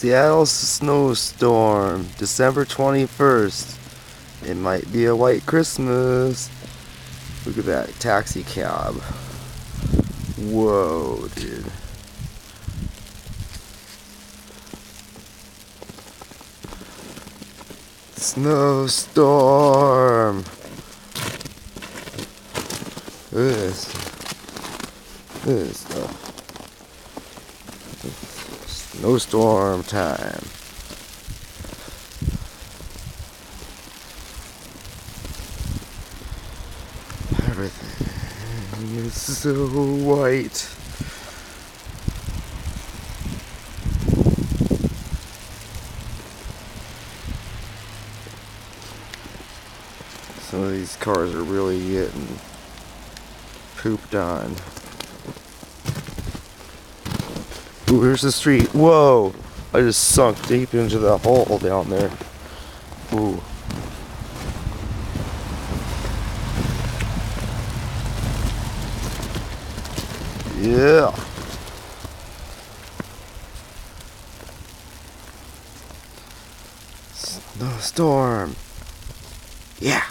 Seattle snowstorm, December 21st. It might be a white Christmas. Look at that taxi cab. Whoa, dude. Snowstorm. Look at this. Look at this stuff. Snowstorm time. Everything is so white. Some of these cars are really getting pooped on. Ooh, here's the street. Whoa! I just sunk deep into the hole down there. Ooh. Yeah. Snowstorm. Yeah.